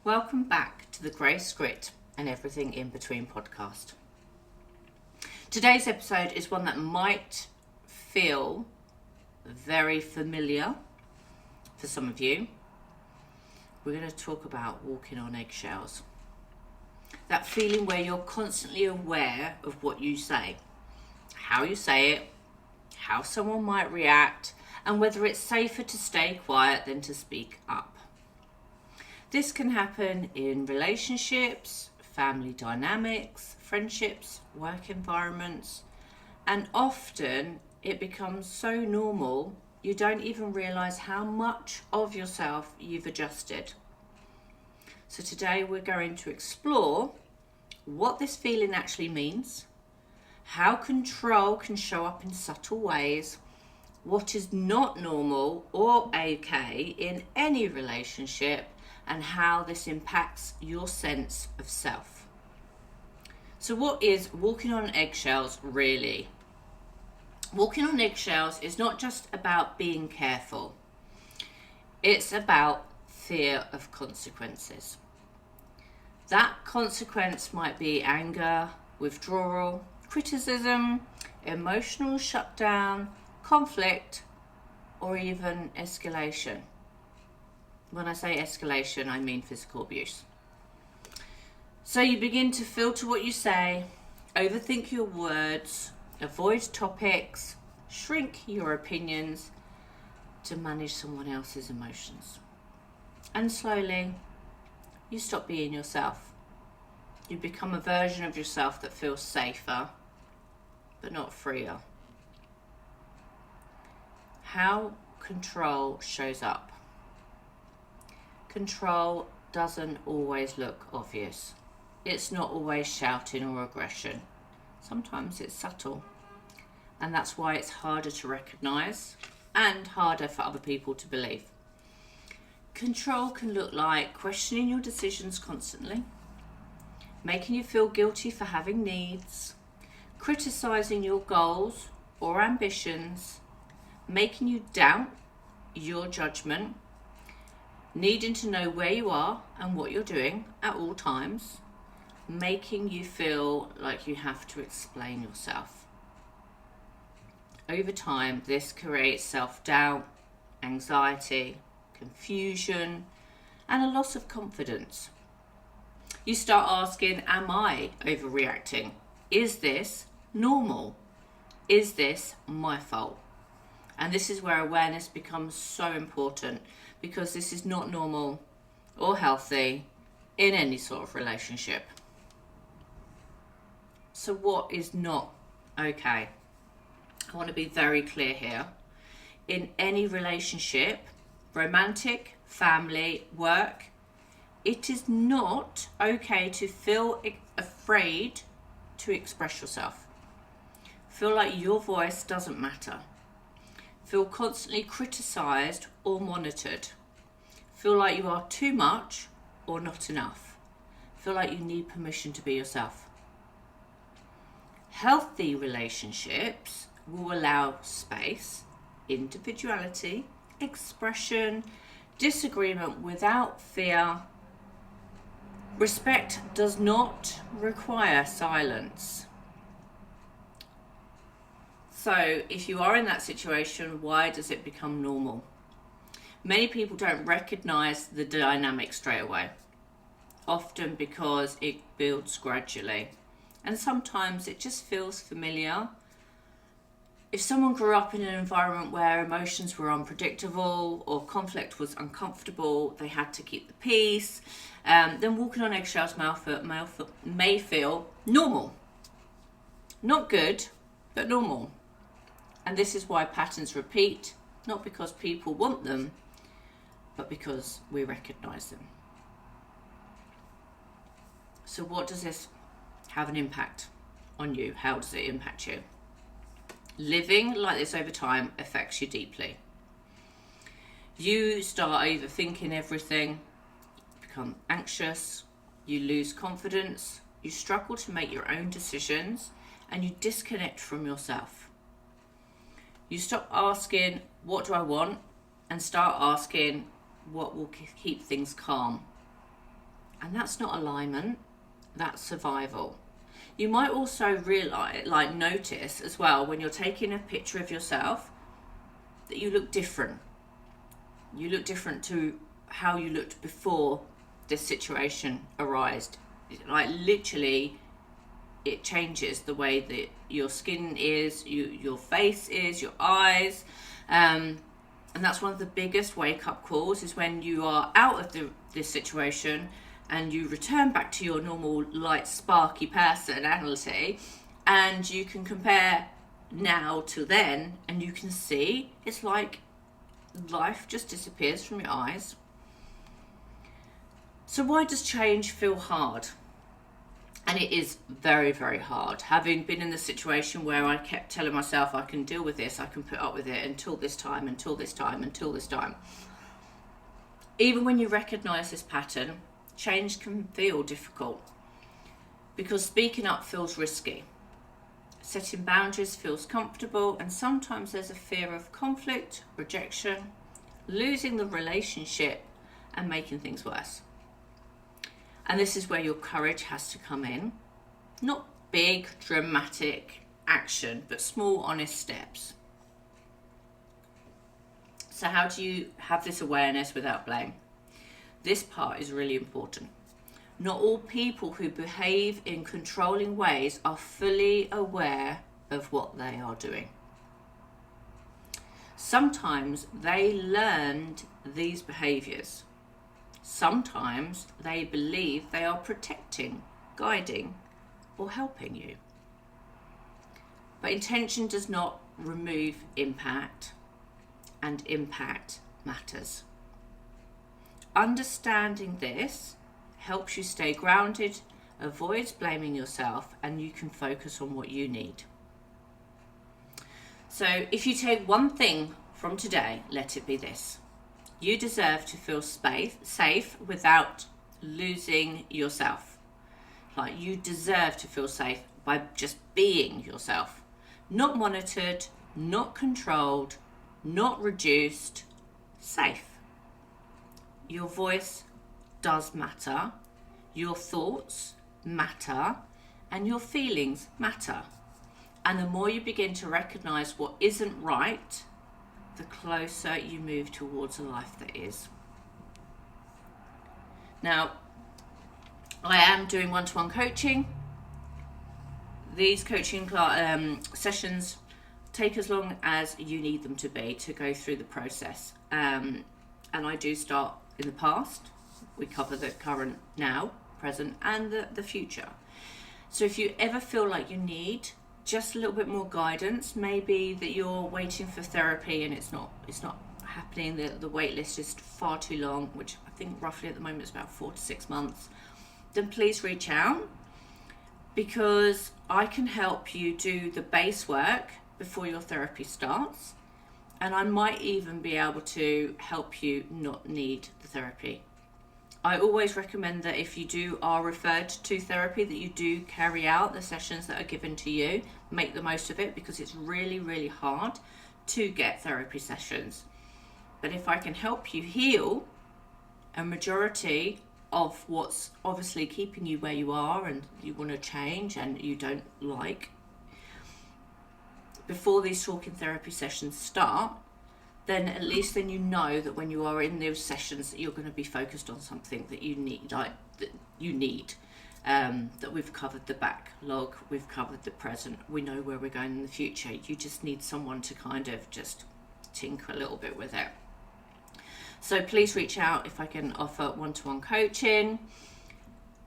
Welcome back to the Grace Grit and Everything in Between podcast. Today's episode is one that might feel very familiar for some of you. We're going to talk about walking on eggshells. That feeling where you're constantly aware of what you say, how you say it, how someone might react, and whether it's safer to stay quiet than to speak up. This can happen in relationships, family dynamics, friendships, work environments, and often it becomes so normal you don't even realise how much of yourself you've adjusted. So today we're going to explore what this feeling actually means, how control can show up in subtle ways, what is not normal or okay in any relationship, and how this impacts your sense of self. So what is walking on eggshells really? Walking on eggshells is not just about being careful. It's about fear of consequences. That consequence might be anger, withdrawal, criticism, emotional shutdown, conflict, or even escalation. When I say escalation, I mean physical abuse. So you begin to filter what you say, overthink your words, avoid topics, shrink your opinions to manage someone else's emotions. And slowly, you stop being yourself. You become a version of yourself that feels safer, but not freer. How control shows up. Control doesn't always look obvious. It's not always shouting or aggression. Sometimes it's subtle. And that's why it's harder to recognise and harder for other people to believe. Control can look like questioning your decisions constantly, making you feel guilty for having needs, criticising your goals or ambitions, making you doubt your judgment, needing to know where you are and what you're doing at all times, making you feel like you have to explain yourself. Over time, this creates self-doubt, anxiety, confusion, and a loss of confidence. You start asking, am I overreacting? Is this normal? Is this my fault? And this is where awareness becomes so important, because this is not normal or healthy in any sort of relationship. So what is not okay? I want to be very clear here. In any relationship, romantic, family, work, it is not okay to feel afraid to express yourself. Feel like your voice doesn't matter. Feel constantly criticised or monitored. Feel like you are too much or not enough. Feel like you need permission to be yourself. Healthy relationships will allow space, individuality, expression, disagreement without fear. Respect does not require silence. So if you are in that situation, why does it become normal? Many people don't recognise the dynamic straight away, often because it builds gradually. And sometimes it just feels familiar. If someone grew up in an environment where emotions were unpredictable or conflict was uncomfortable, they had to keep the peace, then walking on eggshells may feel normal. Not good, but normal. And this is why patterns repeat, not because people want them, but because we recognise them. So what does this have an impact on you? How does it impact you? Living like this over time affects you deeply. You start overthinking everything, become anxious, you lose confidence, you struggle to make your own decisions, and you disconnect from yourself. You stop asking, what do I want? And start asking, what will keep things calm? And that's not alignment, that's survival. You might also notice as well when you're taking a picture of yourself that you look different. You look different to how you looked before this situation arose. Like literally, it changes the way that your skin is, your face is, your eyes. And that's one of the biggest wake-up calls, is when you are out of this situation and you return back to your normal light, sparky personality, and you can compare now to then, and you can see it's like life just disappears from your eyes. So why does change feel hard? And it is very, very hard. Having been in the situation where I kept telling myself I can deal with this, I can put up with it until this time, until this time, until this time. Even when you recognise this pattern, change can feel difficult because speaking up feels risky. Setting boundaries feels comfortable, and sometimes there's a fear of conflict, rejection, losing the relationship, and making things worse. And this is where your courage has to come in. Not big, dramatic action, but small, honest steps. So how do you have this awareness without blame? This part is really important. Not all people who behave in controlling ways are fully aware of what they are doing. Sometimes they learned these behaviours. Sometimes they believe they are protecting, guiding, or helping you. But intention does not remove impact, and impact matters. Understanding this helps you stay grounded, avoids blaming yourself, and you can focus on what you need. So if you take one thing from today, let it be this. You deserve to feel safe without losing yourself. Like, you deserve to feel safe by just being yourself. Not monitored, not controlled, not reduced, safe. Your voice does matter, your thoughts matter, and your feelings matter. And the more you begin to recognise what isn't right, the closer you move towards a life that is. Now, I am doing one-to-one coaching. These coaching sessions take as long as you need them to be to go through the process. And I do start in the past. We cover the current, now, present, and the future. So if you ever feel like you need just a little bit more guidance, maybe that you're waiting for therapy and it's not happening, the wait list is far too long, which I think roughly at the moment is about 4 to 6 months, then please reach out, because I can help you do the base work before your therapy starts, and I might even be able to help you not need the therapy. I always recommend that if you are referred to therapy, that you do carry out the sessions that are given to you. Make the most of it, because it's really, really hard to get therapy sessions. But if I can help you heal a majority of what's obviously keeping you where you are and you want to change and you don't like, before these talking therapy sessions start, then at least then you know that when you are in those sessions that you're going to be focused on something that you need, that we've covered the backlog, we've covered the present, we know where we're going in the future. You just need someone to kind of just tinker a little bit with it. So please reach out if I can offer one-to-one coaching.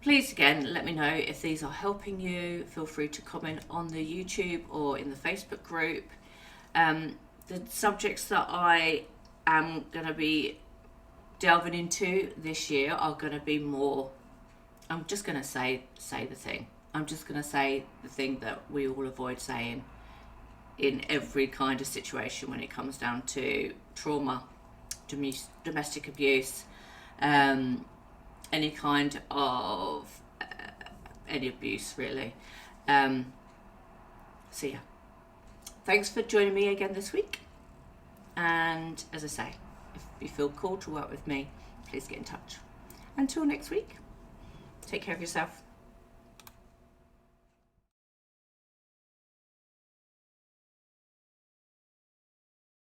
Please, again, let me know if these are helping you. Feel free to comment on the YouTube or in the Facebook group. The subjects that I am going to be delving into this year are going to be more, I'm just going to say the thing. I'm just going to say the thing that we all avoid saying in every kind of situation when it comes down to trauma, domestic abuse, any kind of any abuse, really. So yeah, thanks for joining me again this week, and as I say, if you feel called to work with me, please get in touch. Until next week, Take care of yourself.